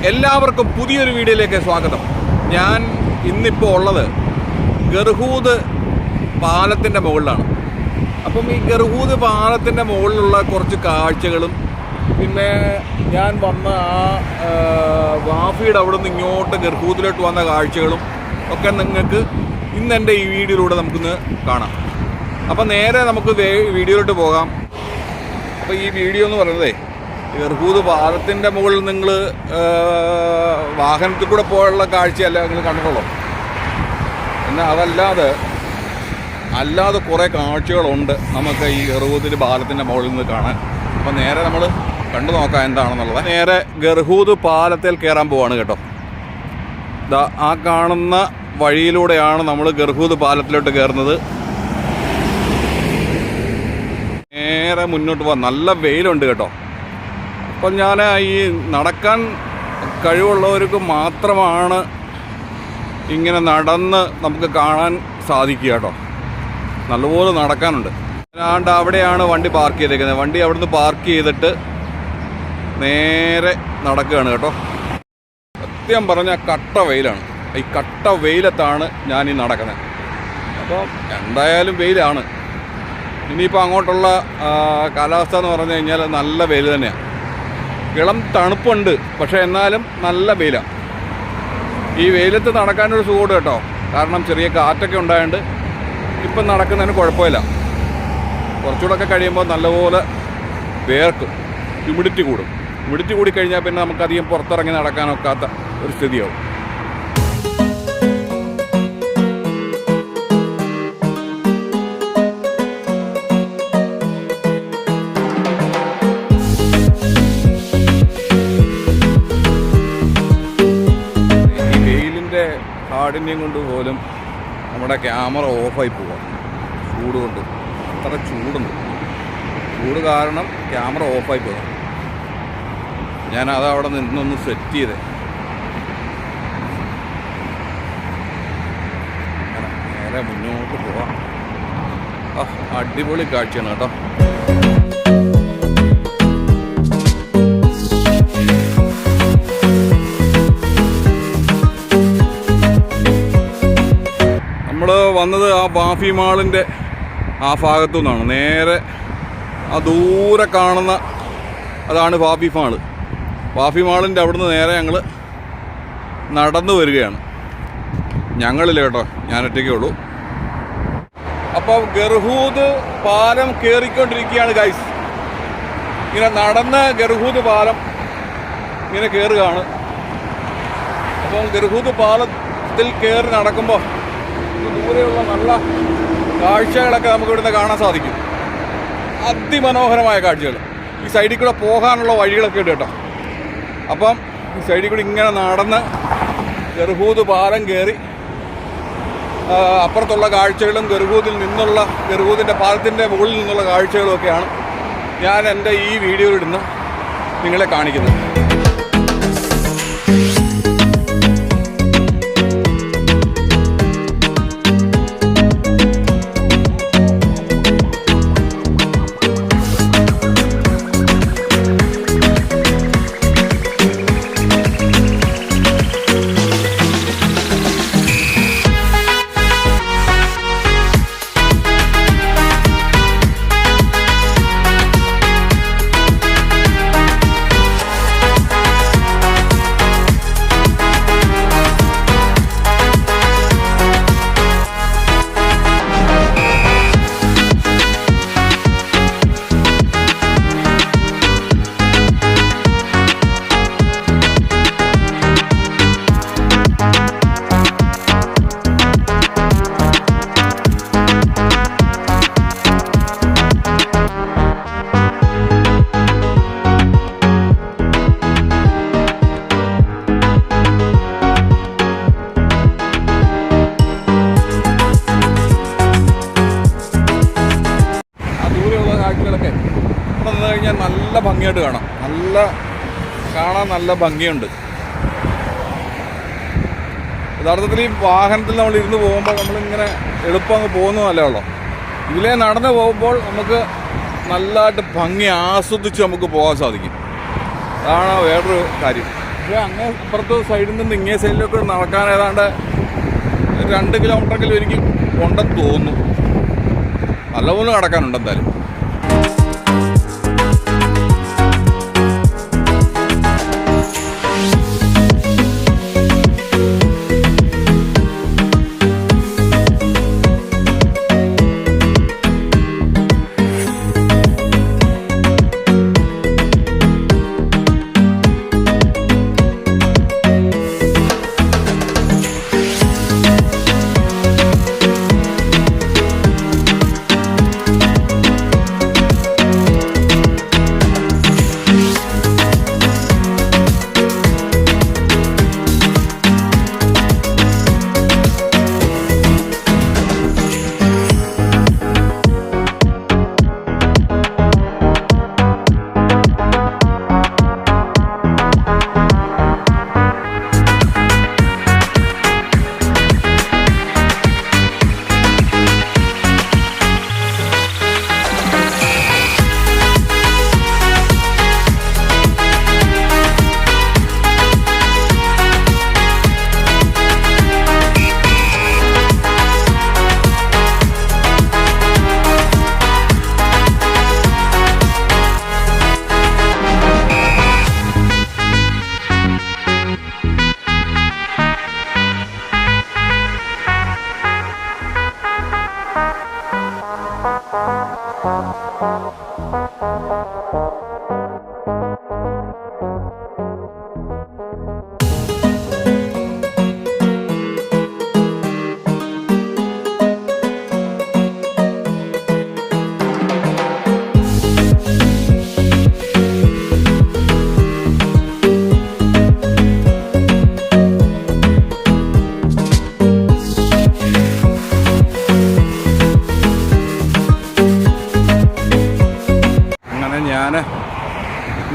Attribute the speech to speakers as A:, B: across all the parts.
A: എല്ലാവർക്കും പുതിയൊരു വീഡിയോയിലേക്ക് സ്വാഗതം. ഞാൻ ഇന്നിപ്പോൾ ഉള്ളത് ഗർഹൂദ് പാലത്തിൻ്റെ മുകളിലാണ്. അപ്പം ഈ ഗർഹൂദ് പാലത്തിൻ്റെ മുകളിലുള്ള കുറച്ച് കാഴ്ചകളും പിന്നെ ഞാൻ വന്ന ആ വാഫിയുടെ അവിടെ നിന്ന് ഇങ്ങോട്ട് ഗർഹൂദിലോട്ട് വന്ന കാഴ്ചകളും ഒക്കെ നിങ്ങൾക്ക് ഇന്നെൻ്റെ ഈ വീഡിയോയിലൂടെ നമുക്കിന്ന് കാണാം. അപ്പം നേരെ നമുക്ക് വീഡിയോയിലോട്ട് പോകാം. അപ്പോൾ ഈ വീഡിയോ എന്ന് പറയുന്നതേ ഗർഹൂദ് പാലത്തിൻ്റെ മുകളിൽ നിങ്ങൾ വാഹനത്തിൽ കൂടെ പോയുള്ള കാഴ്ചയല്ല നിങ്ങൾ കണ്ടിട്ടുള്ളൂ. എന്നാൽ അല്ലാതെ കുറേ കാഴ്ചകളുണ്ട് നമുക്ക് ഈ ഗർഹൂദ് പാലത്തിൻ്റെ മുകളിൽ നിന്ന് കാണാൻ. അപ്പോൾ നേരെ നമ്മൾ കണ്ടു നോക്കാം എന്താണെന്നുള്ളത്. നേരെ ഗർഹൂദ് പാലത്തിൽ കയറാൻ പോവാണ് കേട്ടോ. ഇതാ ആ കാണുന്ന വഴിയിലൂടെയാണ് നമ്മൾ ഗർഹൂദ് പാലത്തിലോട്ട് കയറുന്നത്. നേരെ മുന്നോട്ട് പോകാം. നല്ല വെയിലുണ്ട് കേട്ടോ. അപ്പം ഞാൻ ഈ നടക്കാൻ കഴിവുള്ളവർക്ക് മാത്രമാണ് ഇങ്ങനെ നടന്ന് നമുക്ക് കാണാൻ സാധിക്കുക കേട്ടോ. നല്ലപോലെ നടക്കാനുണ്ട്. അല്ലാണ്ട് അവിടെയാണ് വണ്ടി പാർക്ക് ചെയ്തേക്കുന്നത്. വണ്ടി അവിടുന്ന് പാർക്ക് ചെയ്തിട്ട് നേരെ നടക്കുകയാണ് കേട്ടോ. സത്യം പറഞ്ഞാൽ കട്ട വെയിലാണ്. ഈ കട്ട വെയിലത്താണ് ഞാൻ ഈ നടക്കുന്നത്. അപ്പം എന്തായാലും വെയിലാണ്. ഇനിയിപ്പോൾ അങ്ങോട്ടുള്ള കാലാവസ്ഥ എന്ന് പറഞ്ഞു കഴിഞ്ഞാൽ നല്ല വെയിൽ തന്നെയാണ്. ഇളം തണുപ്പുണ്ട്, പക്ഷേ എന്നാലും നല്ല വെയിലാണ്. ഈ വെയിലത്ത് നടക്കാനൊരു സുഖമുണ്ട് കേട്ടോ. കാരണം ചെറിയ കാറ്റൊക്കെ ഉണ്ടായതുകൊണ്ട് ഇപ്പം നടക്കുന്നതിന് കുഴപ്പമില്ല. കുറച്ചുകൂടെയൊക്കെ കഴിയുമ്പോൾ നല്ലപോലെ വേർക്കും, ഹ്യൂമിഡിറ്റി കൂടും. ഹ്യൂമിഡിറ്റി കൂടിക്കഴിഞ്ഞാൽ പിന്നെ നമുക്കധികം പുറത്തിറങ്ങി നടക്കാനൊക്കാത്ത ഒരു സ്ഥിതിയാവും. കാഠിന്യം കൊണ്ട് പോലും നമ്മുടെ ക്യാമറ ഓഫായി പോവാം. ചൂട് കൊണ്ട് അത്ര ചൂടുണ്ട്. ചൂട് കാരണം ക്യാമറ ഓഫായി പോകാം. ഞാനത് അവിടെ നിന്നൊന്ന് സെറ്റ് ചെയ്തേ. നേരെ മുന്നോട്ട് പോവാം. അടിപൊളി കാഴ്ചയാണ് കേട്ടോ. നമ്മൾ വന്നത് ആ വാഫി മാളിൻ്റെ ആ ഭാഗത്തു നിന്നാണ്. നേരെ ആ ദൂരെ കാണുന്ന അതാണ് വാഫി മാള്. വാഫി മാളിൻ്റെ അവിടുന്ന് നേരെ ഞങ്ങൾ നടന്നു വരികയാണ്. ഞങ്ങളില്ല കേട്ടോ, ഞാൻ ഒറ്റയ്ക്കേ ഉള്ളൂ. അപ്പോൾ ഗർഹൂദ് പാലം കയറിക്കൊണ്ടിരിക്കുകയാണ് ഗൈസ്. ഇങ്ങനെ നടന്ന് ഗർഹൂദ് പാലം ഇങ്ങനെ കയറുകയാണ്. അപ്പോൾ ഗർഹൂദ് പാലത്തിൽ കയറി നടക്കുമ്പോൾ ദൂരെയുള്ള നല്ല കാഴ്ചകളൊക്കെ നമുക്ക് ഇവിടുന്ന് കാണാൻ സാധിക്കും. അതിമനോഹരമായ കാഴ്ചകൾ. ഈ സൈഡിൽ കൂടെ പോകാനുള്ള വഴികളൊക്കെ ഉണ്ട് കേട്ടോ. അപ്പം ഈ സൈഡിൽ കൂടെ ഇങ്ങനെ നടന്ന് ഗർഹൂദ് പാലം കയറി അപ്പുറത്തുള്ള കാഴ്ചകളും ഗർഹൂദിൻ്റെ പാലത്തിൻ്റെ മുകളിൽ നിന്നുള്ള കാഴ്ചകളുമൊക്കെയാണ് ഞാൻ എൻ്റെ ഈ വീഡിയോയിലിടുന്ന് നിങ്ങളെ കാണിക്കുന്നത്. നല്ല ഭംഗിയായിട്ട് കാണാം. കാണാൻ നല്ല ഭംഗിയുണ്ട്. യഥാർത്ഥത്തിൽ ഈ വാഹനത്തിൽ നമ്മൾ ഇരുന്ന് പോകുമ്പോൾ നമ്മളിങ്ങനെ എളുപ്പം അങ്ങ് പോകുന്നതല്ലേ ഉള്ളൂ. ഇതിലേ നടന്നു പോകുമ്പോൾ നമുക്ക് നല്ലതായിട്ട് ഭംഗി ആസ്വദിച്ച് നമുക്ക് പോകാൻ സാധിക്കും. അതാണ് വേറൊരു കാര്യം. പക്ഷേ അങ്ങേ അപ്പുറത്ത് സൈഡിൽ നിന്ന് ഇങ്ങേ സൈഡിലൊക്കെ നടക്കാൻ ഏതാണ്ട് 2 കിലോമീറ്ററെങ്കിലും എനിക്ക് ഉണ്ടെന്ന് തോന്നുന്നു. നല്ലപോലെ നടക്കാനുണ്ട് എന്തായാലും.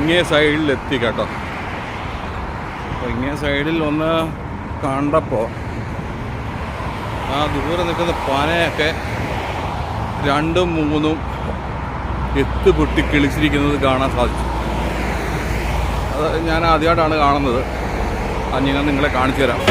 A: ഇങ്ങേ സൈഡിലെത്തി കേട്ടോ. അപ്പോൾ ഇങ്ങേ സൈഡിൽ ഒന്ന് കണ്ടപ്പോൾ ആ ദൂരെ നിൽക്കുന്ന പനയൊക്കെ 2ഉം 3ഉം എത്ത് പൊട്ടി കിളിച്ചിരിക്കുന്നത് കാണാൻ സാധിച്ചു. അത് ഞാൻ ആദ്യമായിട്ടാണ് കാണുന്നത്. അത് ഞാൻ നിങ്ങളെ കാണിച്ചു തരാം.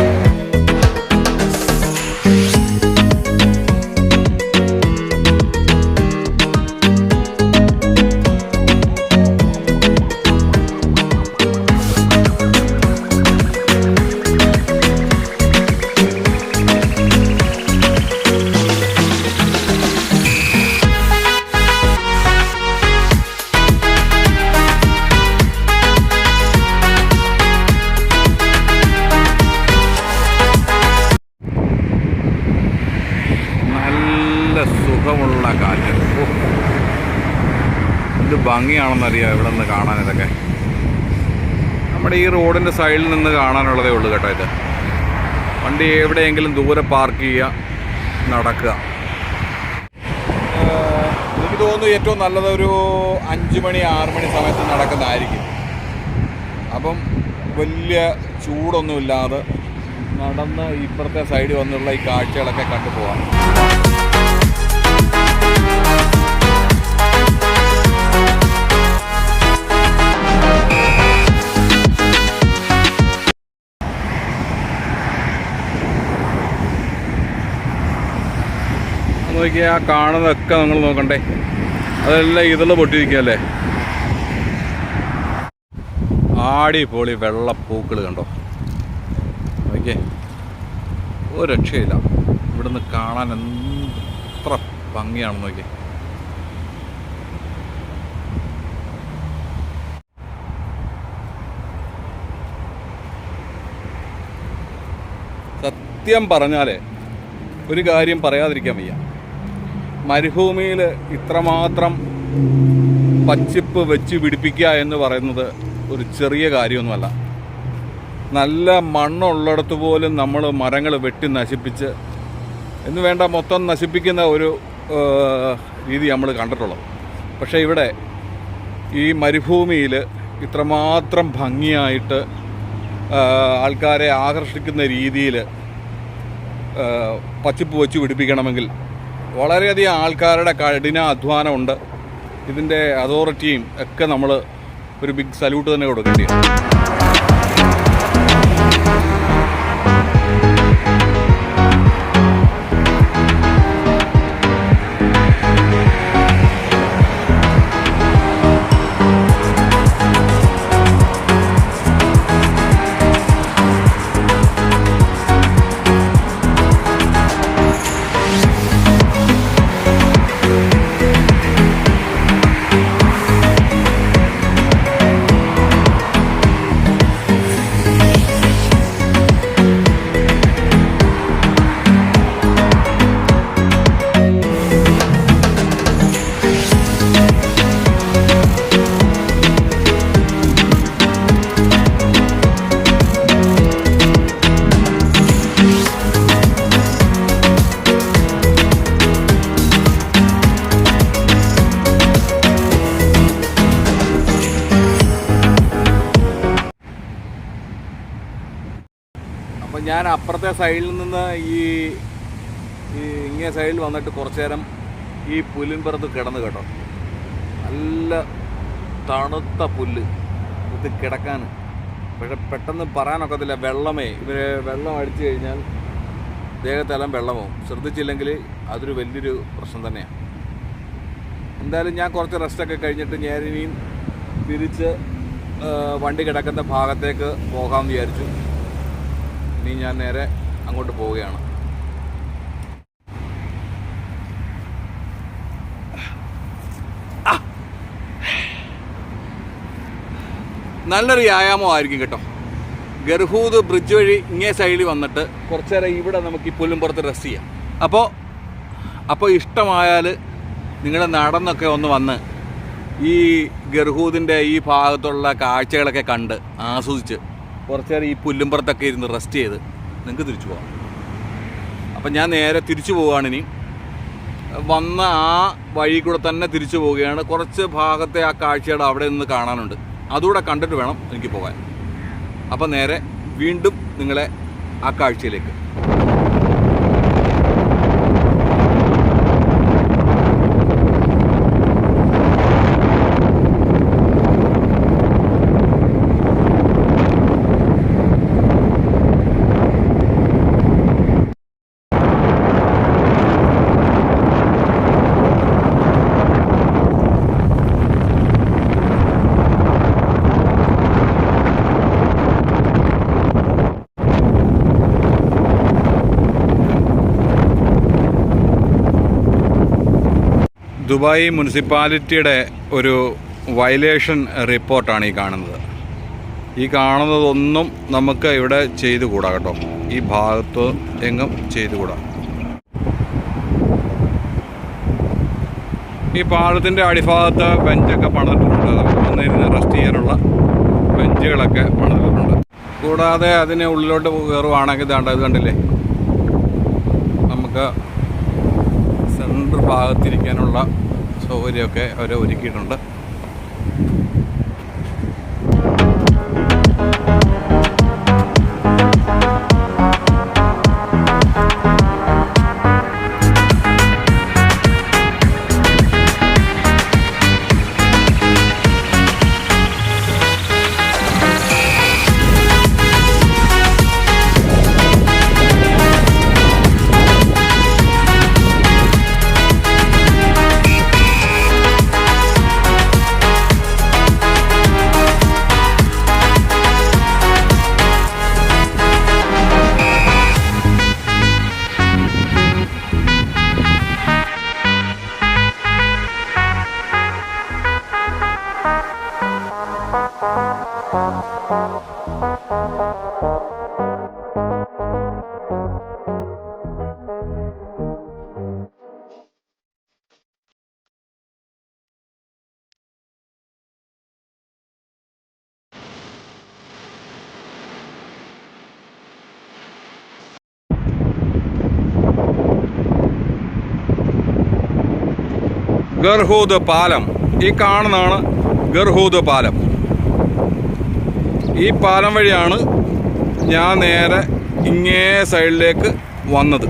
A: സുഖമുള്ള കാറ്റ്. ഇത് ഭംഗിയാണെന്നറിയാം ഇവിടെ നിന്ന് കാണാൻ. ഇതൊക്കെ നമ്മുടെ ഈ റോഡിൻ്റെ സൈഡിൽ നിന്ന് കാണാനുള്ളതേ ഉള്ളൂ കേട്ടോ. ഇത് വണ്ടി എവിടെയെങ്കിലും ദൂരെ പാർക്ക് ചെയ്യുക, നടക്കുക. എനിക്ക് തോന്നുന്നു ഏറ്റവും നല്ലത് ഒരു 5 മണി 6 മണി സമയത്ത് നടക്കുന്നതായിരിക്കും. അപ്പം വലിയ ചൂടൊന്നുമില്ലാതെ നടന്ന് ഇപ്പുറത്തെ സൈഡിൽ വന്നുള്ള ഈ കാഴ്ചകളൊക്കെ കണ്ടു പോകാം. നോക്കിയാൽ ആ കാണുന്നതൊക്കെ നിങ്ങൾ നോക്കണ്ടേ, അതെല്ലാം ഇതിൽ പൊട്ടിയിരിക്കുകയല്ലേ. ആടിപൊളി വെള്ളപ്പൂക്കൾ കണ്ടോ. ഓക്കെ, ഒരു രക്ഷയില്ല. ഇവിടുന്ന് കാണാൻ എത്ര ഭംഗിയാണെന്ന് നോക്കി. സത്യം പറഞ്ഞാൽ ഒരു കാര്യം പറയാതിരിക്കാൻ വയ്യ. മരുഭൂമിയിൽ ഇത്രമാത്രം പച്ചിപ്പ് വെച്ച് പിടിപ്പിക്കുക എന്ന് പറയുന്നത് ഒരു ചെറിയ കാര്യമൊന്നുമല്ല. നല്ല മണ്ണുള്ളിടത്ത് പോലും നമ്മൾ മരങ്ങൾ വെട്ടി നശിപ്പിച്ച് എന്ന് വേണ്ട മൊത്തം നശിപ്പിക്കുന്ന ഒരു രീതി നമ്മൾ കണ്ടിട്ടുള്ളത്. പക്ഷേ ഇവിടെ ഈ മരുഭൂമിയിൽ ഇത്രമാത്രം ഭംഗിയായിട്ട് ആൾക്കാരെ ആകർഷിക്കുന്ന രീതിയിൽ പച്ചിപ്പ് വെച്ച് പിടിപ്പിക്കണമെങ്കിൽ വളരെയധികം ആൾക്കാരുടെ കഠിന അധ്വാനമുണ്ട്. ഇതിൻ്റെ അതോറിറ്റിയും ഒക്കെ നമ്മൾ ഒരു ബിഗ് സല്യൂട്ട് തന്നെ കൊടുക്കേണ്ടി വരും. അപ്പം ഞാൻ അപ്പുറത്തെ സൈഡിൽ നിന്ന് ഈ ഇങ്ങേ സൈഡിൽ വന്നിട്ട് കുറച്ച് നേരം ഈ പുല്ലിൻപുറത്ത് കിടന്ന് കേട്ടോ. നല്ല തണുത്ത പുല്ല് ഇത് കിടക്കാൻ. പക്ഷെ പെട്ടെന്ന് പറയാനൊക്കത്തില്ല, വെള്ളം അടിച്ചു കഴിഞ്ഞാൽ ദേഹത്തെല്ലാം വെള്ളമാവും. ശ്രദ്ധിച്ചില്ലെങ്കിൽ അതൊരു വലിയൊരു പ്രശ്നം തന്നെയാണ്. എന്തായാലും ഞാൻ കുറച്ച് റെസ്റ്റൊക്കെ കഴിഞ്ഞിട്ട് ഞാൻ ഇനിയും തിരിച്ച് വണ്ടി കിടക്കുന്ന ഭാഗത്തേക്ക് പോകാമെന്ന് വിചാരിച്ചു. ഇനി ഞാൻ നേരെ അങ്ങോട്ട് പോവുകയാണ്. നല്ലൊരു വ്യായാമമായിരിക്കും കേട്ടോ. ഗർഹൂദ് ബ്രിഡ്ജ് വഴി ഇങ്ങേ സൈഡിൽ വന്നിട്ട് കുറച്ച് നേരം ഇവിടെ നമുക്ക് ഈ പുല്ലുംപുറത്ത് റെസ്റ്റ് ചെയ്യാം. അപ്പോൾ ഇഷ്ടമായാൽ നിങ്ങൾ നടന്നൊക്കെ ഒന്ന് വന്ന് ഈ ഗർഹൂദിൻ്റെ ഈ ഭാഗത്തുള്ള കാഴ്ചകളൊക്കെ കണ്ട് ആസ്വദിച്ച് കുറച്ച് നേരം ഈ പുല്ലുംപുറത്തൊക്കെ ഇരുന്ന് റെസ്റ്റ് ചെയ്ത് നിങ്ങൾക്ക് തിരിച്ചു പോകാം. അപ്പം ഞാൻ നേരെ തിരിച്ചു പോവുകയാണ്. ഇനി വന്ന ആ വഴി കൂടെ തന്നെ തിരിച്ചു പോവുകയാണ്. കുറച്ച് ഭാഗത്തെ ആ കാഴ്ചകൾ അവിടെ നിന്ന് കാണാനുണ്ട്. അതുകൂടെ കണ്ടിട്ട് വേണം എനിക്ക് പോകാൻ. അപ്പം നേരെ വീണ്ടും നിങ്ങളെ ആ കാഴ്ചയിലേക്ക്. ദുബായ് മുനിസിപ്പാലിറ്റിയുടെ ഒരു വയലേഷൻ റിപ്പോർട്ടാണ് ഈ കാണുന്നത്. ഈ കാണുന്നതൊന്നും നമുക്ക് ഇവിടെ ചെയ്തുകൂടാ കേട്ടോ. ഈ ഭാഗത്ത് എങ്ങും ചെയ്തുകൂടാ. ഈ പാലത്തിൻ്റെ അടിഭാഗത്ത് ബെഞ്ചൊക്കെ പണിതിട്ടുണ്ട്. നമുക്ക് വന്നിരുന്ന് റെസ്റ്റ് ചെയ്യാനുള്ള ബെഞ്ചുകളൊക്കെ പണിതിട്ടുണ്ട്. കൂടാതെ അതിന് ഉള്ളിലോട്ട് കയറുവാണെങ്കിൽ ഇത് കണ്ടില്ലേ, നമുക്ക് സെൻട്രൽ ഭാഗത്തിരിക്കാനുള്ള സൗകര്യമൊക്കെ അവർ ഒരുക്കിയിട്ടുണ്ട്. ഗർഹൂദ് പാലം, ഈ കാണുന്നതാണ് ഗർഹൂദ് പാലം. ഈ പാലം വഴിയാണ് ഞാൻ നേരെ ഇങ്ങേ സൈഡിലേക്ക് വന്നത്.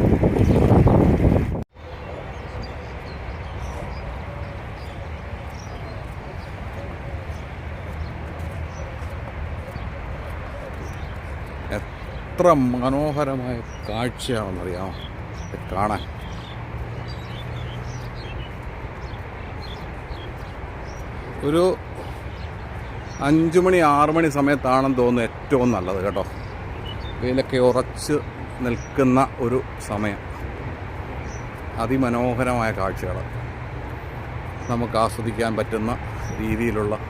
A: എത്ര മനോഹരമായ കാഴ്ചയാണെന്നറിയാമോ കാണാൻ. ഒരു 5 മണി 6 മണി സമയത്താണെന്ന് തോന്നുന്നു ഏറ്റവും നല്ലത് കേട്ടോ. വെയിലൊക്കെ ഉറച്ച് നിൽക്കുന്ന ഒരു സമയം. അതിമനോഹരമായ കാഴ്ചകൾ നമുക്ക് ആസ്വദിക്കാൻ പറ്റുന്ന രീതിയിലുള്ള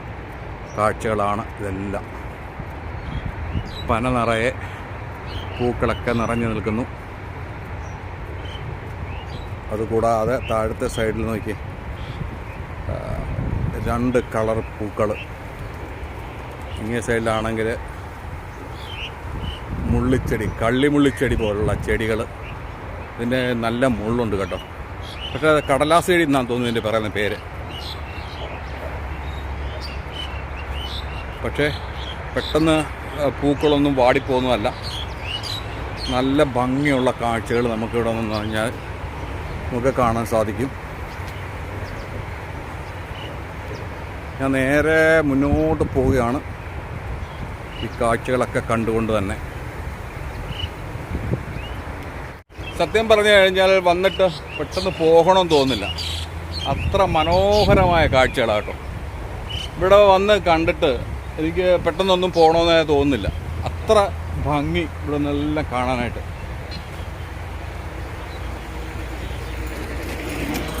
A: കാഴ്ചകളാണ് ഇതെല്ലാം. പന നിറയെ പൂക്കളൊക്കെ നിറഞ്ഞു നിൽക്കുന്നു. അതുകൂടാതെ താഴത്തെ സൈഡിൽ നോക്കി 2 കളർ പൂക്കൾ. ഇങ്ങേ സൈഡിലാണെങ്കിൽ മുള്ളിച്ചെടി, കള്ളിമുള്ളിച്ചെടി പോലുള്ള ചെടികൾ. ഇതിൻ്റെ നല്ല മുള്ളുണ്ട് കേട്ടോ. പക്ഷേ അത് കടലാസ് ചെടി എന്നാണ് തോന്നുന്നു ഇതിൻ്റെ പറയുന്ന പേര്. പക്ഷേ പെട്ടെന്ന് പൂക്കളൊന്നും വാടിപ്പോകുന്നതല്ല. നല്ല ഭംഗിയുള്ള കാഴ്ചകൾ നമുക്കിവിടെ നിന്ന് പറഞ്ഞാൽ നമുക്ക് കാണാൻ സാധിക്കും. ഞാൻ നേരെ മുന്നോട്ട് പോവുകയാണ് ഈ കാഴ്ചകളൊക്കെ കണ്ടുകൊണ്ട് തന്നെ. സത്യം പറഞ്ഞു കഴിഞ്ഞാൽ വന്നിട്ട് പെട്ടെന്ന് പോകണമെന്ന് തോന്നില്ല. അത്ര മനോഹരമായ കാഴ്ചകളാട്ടോ. ഇവിടെ വന്ന് കണ്ടിട്ട് എനിക്ക് പെട്ടെന്നൊന്നും പോകണമെന്ന് തോന്നുന്നില്ല. അത്ര ഭംഗി ഇവിടെ നിന്നെല്ലാം കാണാനായിട്ട്.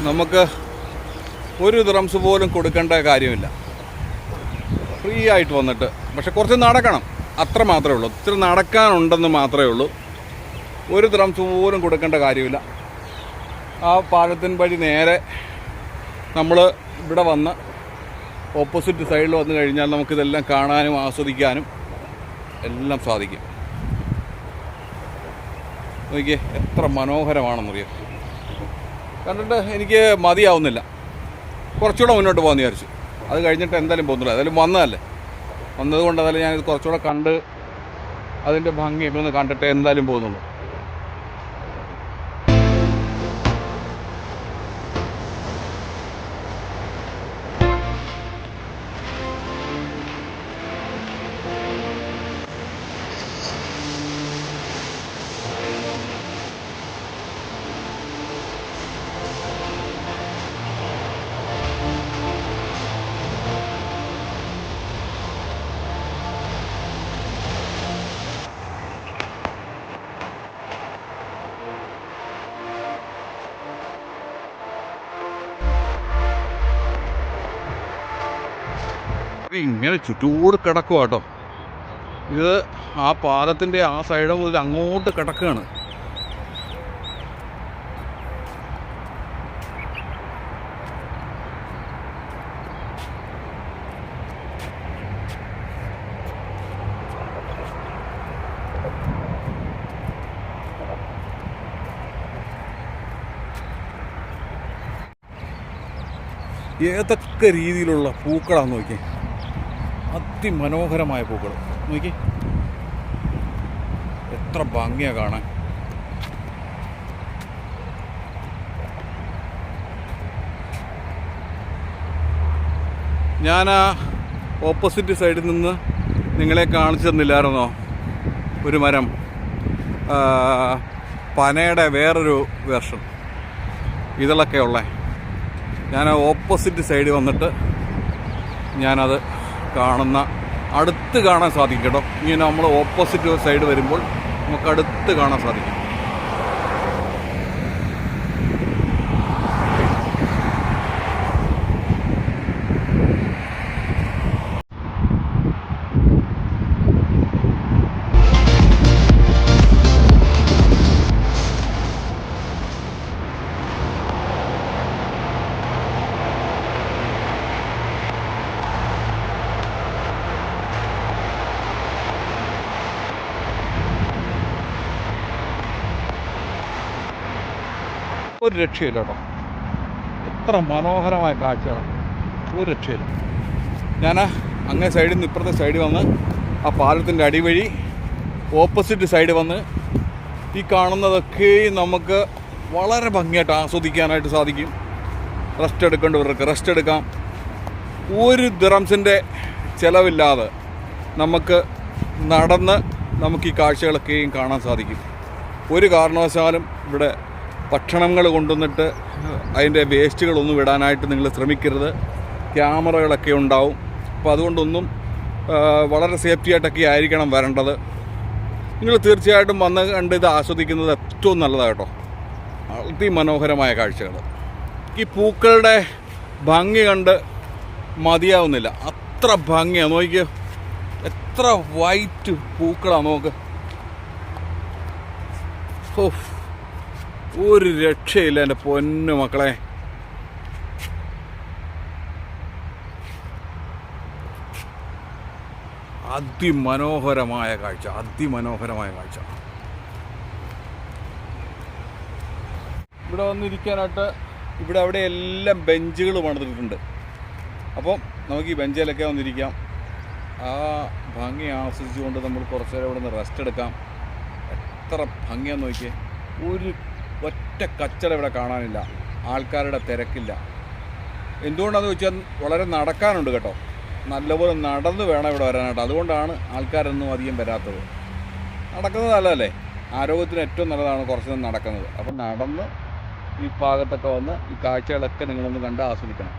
A: നമുക്ക് ഒരു ദിറംസ് പോലും കൊടുക്കേണ്ട കാര്യമില്ല. ഫ്രീ ആയിട്ട് വന്നിട്ട്. പക്ഷെ കുറച്ച് നടക്കണം, അത്ര മാത്രമേ ഉള്ളൂ. ഇത്തിരി നടക്കാനുണ്ടെന്ന് മാത്രമേ ഉള്ളൂ. ഒരു ദിറംസ് പോലും കൊടുക്കേണ്ട കാര്യമില്ല. ആ പാലത്തിൻ വഴി നേരെ നമ്മൾ ഇവിടെ വന്ന് ഓപ്പോസിറ്റ് സൈഡിൽ വന്നു കഴിഞ്ഞാൽ നമുക്കിതെല്ലാം കാണാനും ആസ്വദിക്കാനും എല്ലാം സാധിക്കും. നോക്കിയേ എത്ര മനോഹരമാണെന്നറിയാം. കണ്ടിട്ട് എനിക്ക് മതിയാവുന്നില്ല. കുറച്ചുകൂടെ മുന്നോട്ട് പോകാമെന്ന് വിചാരിച്ചു. അത് കഴിഞ്ഞിട്ട് എന്തായാലും പോകുന്നില്ല. അതായാലും വന്നതുകൊണ്ട് അതായാലും ഞാനിത് കുറച്ചുകൂടെ കണ്ട് അതിൻ്റെ ഭംഗിയൊക്കെ ഒന്ന് കണ്ടിട്ട് എന്തായാലും പോകുന്നുള്ളൂ. ഇങ്ങനെ ചുറ്റൂട് കിടക്കുക കേട്ടോ. ഇത് ആ പാലത്തിൻ്റെ ആ സൈഡ് മുതൽ അങ്ങോട്ട് കിടക്കുകയാണ്. ഏതൊക്കെ രീതിയിലുള്ള പൂക്കളാന്ന് നോക്കി. അതിമനോഹരമായ പൂക്കൾ നോക്കി. എത്ര ഭംഗിയാണ് കാണാൻ. ഞാൻ ആ ഓപ്പോസിറ്റ് സൈഡിൽ നിന്ന് നിങ്ങളെ കാണിച്ചു തന്നില്ലായിരുന്നോ ഒരു മരം, പനയുടെ വേറൊരു വേർഷൻ ഇതിലൊക്കെ ഉള്ളത്. ഞാൻ ഓപ്പോസിറ്റ് സൈഡിൽ വന്നിട്ട് ഞാനത് അടുത്ത് കാണാൻ സാധിക്കും കേട്ടോ. ഇങ്ങനെ നമ്മൾ ഓപ്പോസിറ്റ് സൈഡ് വരുമ്പോൾ നമുക്ക് അടുത്ത് കാണാൻ സാധിക്കും. ഒരു രക്ഷയില്ല കേട്ടോ. എത്ര മനോഹരമായ കാഴ്ചകളാണ്. ഒരു രക്ഷയില്ല. ഞാൻ അങ്ങേ സൈഡിൽ നിന്ന് ഇപ്പുറത്തെ സൈഡിൽ വന്ന് ആ പാലത്തിൻ്റെ അടിവഴി ഓപ്പോസിറ്റ് സൈഡ് വന്ന് ഈ കാണുന്നതൊക്കെ നമുക്ക് വളരെ ഭംഗിയായിട്ട് ആസ്വദിക്കാനായിട്ട് സാധിക്കും. റെസ്റ്റ് എടുക്കേണ്ടവർക്ക് റെസ്റ്റ് എടുക്കാം. ഒരു ദിറംസിൻ്റെ ചിലവില്ലാതെ നമുക്ക് നടന്ന് നമുക്ക് ഈ കാഴ്ചകളൊക്കെയും കാണാൻ സാധിക്കും. ഒരു കാരണവശാലും ഇവിടെ ഭക്ഷണങ്ങൾ കൊണ്ടുവന്നിട്ട് അതിൻ്റെ വേസ്റ്റുകളൊന്നും വിടാനായിട്ട് നിങ്ങൾ ശ്രമിക്കരുത്. ക്യാമറകളൊക്കെ ഉണ്ടാവും. അപ്പോൾ അതുകൊണ്ടൊന്നും വളരെ സേഫ്റ്റി ആയിട്ടൊക്കെ ആയിരിക്കണം വരേണ്ടത്. നിങ്ങൾ തീർച്ചയായിട്ടും വന്ന് കണ്ട് ഇത് ആസ്വദിക്കുന്നത് ഏറ്റവും നല്ലതാണ് കേട്ടോ. അതിമനോഹരമായ കാഴ്ചകൾ. ഈ പൂക്കളുടെ ഭംഗി കണ്ട് മതിയാവുന്നില്ല. അത്ര ഭംഗിയാണ്. നോക്കിയോ, എത്ര വൈറ്റ് പൂക്കളാണ് നോക്ക്. ഓ, ഒരു രക്ഷയില്ല എൻ്റെ പൊന്നു മക്കളെ. അതിമനോഹരമായ കാഴ്ച, അതിമനോഹരമായ കാഴ്ച. ഇവിടെ വന്നിരിക്കാനായിട്ട് ഇവിടെ അവിടെ എല്ലാം ബെഞ്ചുകൾ പണിതിട്ടുണ്ട്. അപ്പം നമുക്ക് ഈ ബെഞ്ചിലൊക്കെ വന്നിരിക്കാം. ആ ഭംഗി ആസ്വദിച്ചുകൊണ്ട് നമ്മൾ കുറച്ച് നേരം ഇവിടെ നിന്ന് റെസ്റ്റ് എടുക്കാം. എത്ര ഭംഗിയാന്ന് നോക്കിയേ. ഒരു ഒറ്റ കച്ചട ഇവിടെ കാണാനില്ല, ആൾക്കാരുടെ തിരക്കില്ല. എന്തുകൊണ്ടാണെന്ന് വെച്ചാൽ വളരെ നടക്കാനുണ്ട് കേട്ടോ. നല്ലപോലെ നടന്ന് വേണം ഇവിടെ വരാനായിട്ട്. അതുകൊണ്ടാണ് ആൾക്കാരൊന്നും അധികം വരാത്തത്. നടക്കുന്നത് നല്ലതല്ലേ, ആരോഗ്യത്തിന് ഏറ്റവും നല്ലതാണ് കുറച്ച് നേരം നടക്കുന്നത്. അപ്പം നടന്ന് ഈ ഭാഗത്തൊക്കെ വന്ന് ഈ കാഴ്ചകളൊക്കെ നിങ്ങളൊന്ന് കണ്ട് ആസ്വദിക്കണം.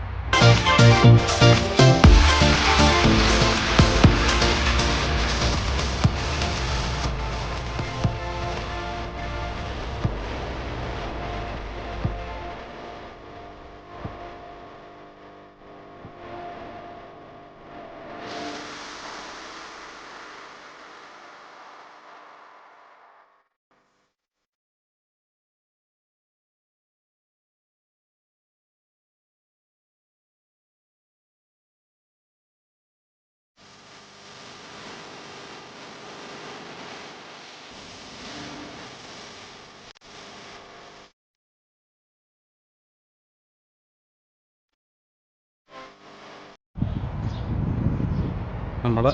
A: നമ്മൾ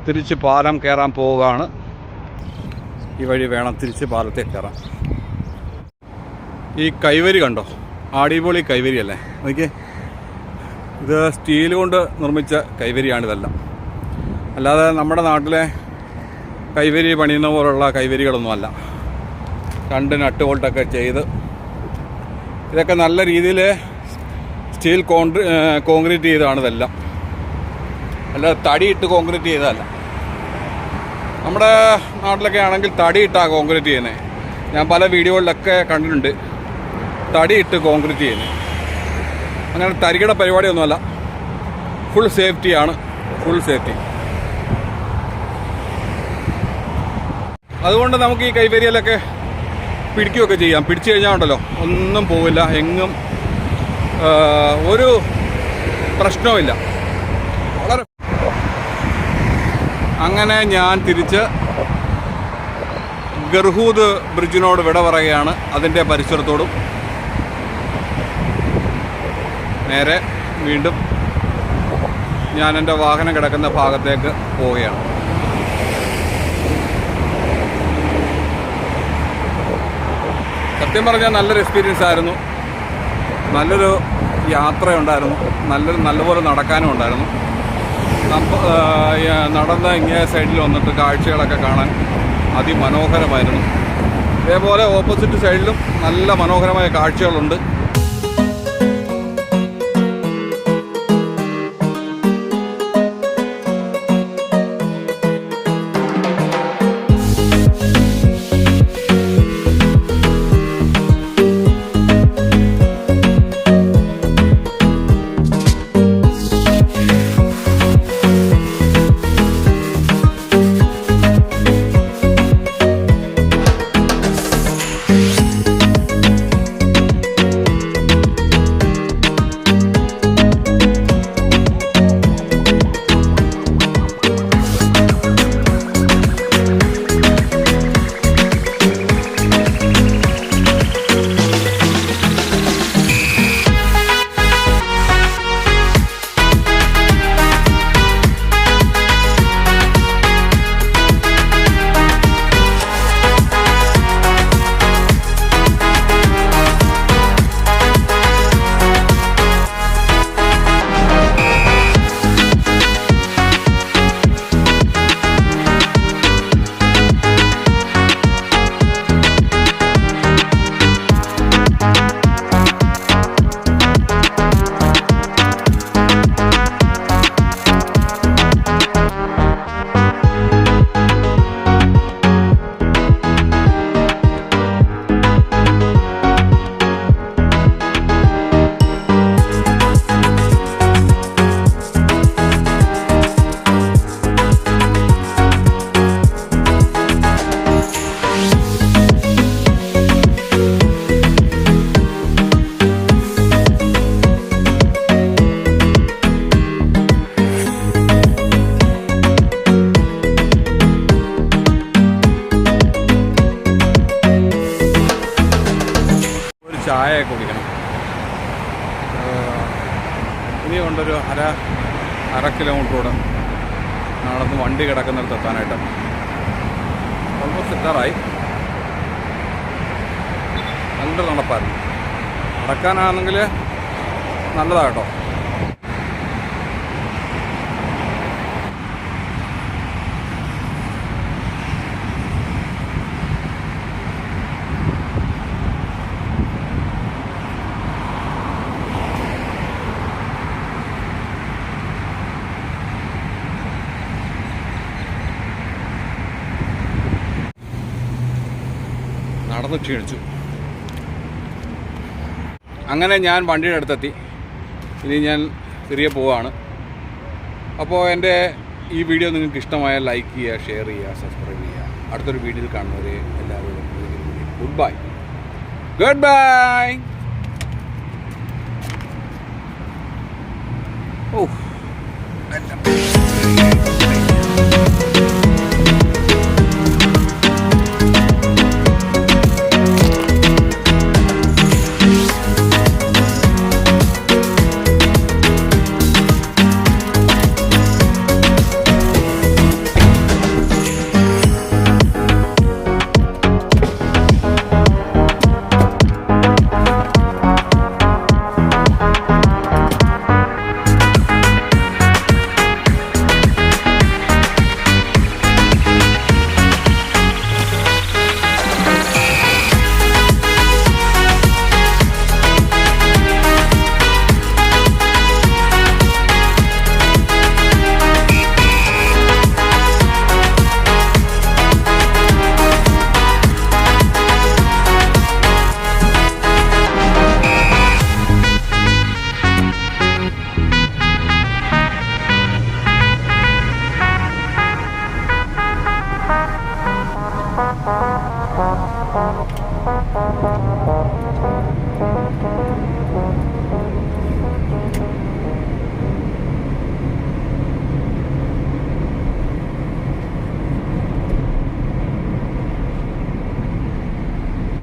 A: തിരിച്ച് പാലം കയറാൻ പോവുകയാണ്. ഈ വഴി വേണം തിരിച്ച് പാലത്തേക്ക് കയറാൻ. ഈ കൈവരി കണ്ടോ, അടിപൊളി കൈവരിയല്ലേ. നോക്കിയേ, ഇത് സ്റ്റീൽ കൊണ്ട് നിർമ്മിച്ച കൈവരിയാണിതെല്ലാം. അല്ലാതെ നമ്മുടെ നാട്ടിലെ കൈവരി പണിയുന്ന പോലുള്ള കൈവരികളൊന്നുമല്ല. രണ്ട് നട്ട് ബോൾട്ടൊക്കെ ചെയ്ത് ഇതൊക്കെ നല്ല രീതിയിൽ സ്റ്റീൽ കോൺക്രീറ്റ് ചെയ്താണ് ഇതെല്ലാം. അല്ല തടിയിട്ട് കോൺക്രീറ്റ് ചെയ്തതല്ല. നമ്മുടെ നാട്ടിലൊക്കെ ആണെങ്കിൽ തടിയിട്ടാണ് കോൺക്രീറ്റ് ചെയ്യുന്നത്. ഞാൻ പല വീഡിയോകളിലൊക്കെ കണ്ടിട്ടുണ്ട് തടിയിട്ട് കോൺക്രീറ്റ് ചെയ്യുന്നത്. അങ്ങനെ തരികിട പരിപാടിയൊന്നുമല്ല, ഫുൾ സേഫ്റ്റിയാണ്, ഫുൾ സേഫ്റ്റി. അതുകൊണ്ട് നമുക്ക് ഈ കൈവരിയിലൊക്കെ പിടിക്കുകയൊക്കെ ചെയ്യാം. പിടിച്ചു കഴിഞ്ഞാൽ ഉണ്ടല്ലോ ഒന്നും പോവില്ല, എങ്ങും ഒരു പ്രശ്നവുമില്ല. വളരെ അങ്ങനെ ഞാൻ തിരിച്ച് ഗർഹൂദ് ബ്രിഡ്ജിനോട് വിട പറയുകയാണ്. അതിൻ്റെ പരിസരത്തോടും നേരെ വീണ്ടും ഞാൻ എൻ്റെ വാഹനം കിടക്കുന്ന ഭാഗത്തേക്ക് പോവുകയാണ്. സത്യം പറഞ്ഞാൽ നല്ലൊരു എക്സ്പീരിയൻസ് ആയിരുന്നു. നല്ലൊരു യാത്രയുണ്ടായിരുന്നു. നല്ലപോലെ നടക്കാനും ഉണ്ടായിരുന്നു. നടന്ന ഇങ്ങേ സൈഡിൽ വന്നിട്ട് കാഴ്ചകളൊക്കെ കാണാൻ അതിമനോഹരമായിരുന്നു. ഇതേപോലെ ഓപ്പോസിറ്റ് സൈഡിലും നല്ല മനോഹരമായ കാഴ്ചകളുണ്ട്. ചായയൊക്കെ കുടിക്കണം. ഇനി കൊണ്ടൊരു അര കിലോമീറ്ററോട് നടന്ന് വണ്ടി കിടക്കുന്നിടത്ത് എത്താനായിട്ട്. ഓൾമോസ്റ്റ് എത്താറായി. നല്ല നടപ്പായിരുന്നു. നടക്കാനാണെങ്കിൽ നല്ലതാണ് കേട്ടോ. നടന്ന് ക്ഷീണിച്ചു. അങ്ങനെ ഞാൻ വണ്ടിയുടെ അടുത്തെത്തി. ഇനി ഞാൻ തിരികെ പോവുകയാണ്. അപ്പോൾ എൻ്റെ ഈ വീഡിയോ നിങ്ങൾക്ക് ഇഷ്ടമായാൽ ലൈക്ക് ചെയ്യുക, ഷെയർ ചെയ്യുക, സബ്സ്ക്രൈബ് ചെയ്യുക. അടുത്തൊരു വീഡിയോയിൽ കാണുന്നവരെ എല്ലാവരോടും ഗുഡ് ബൈ. Good bye.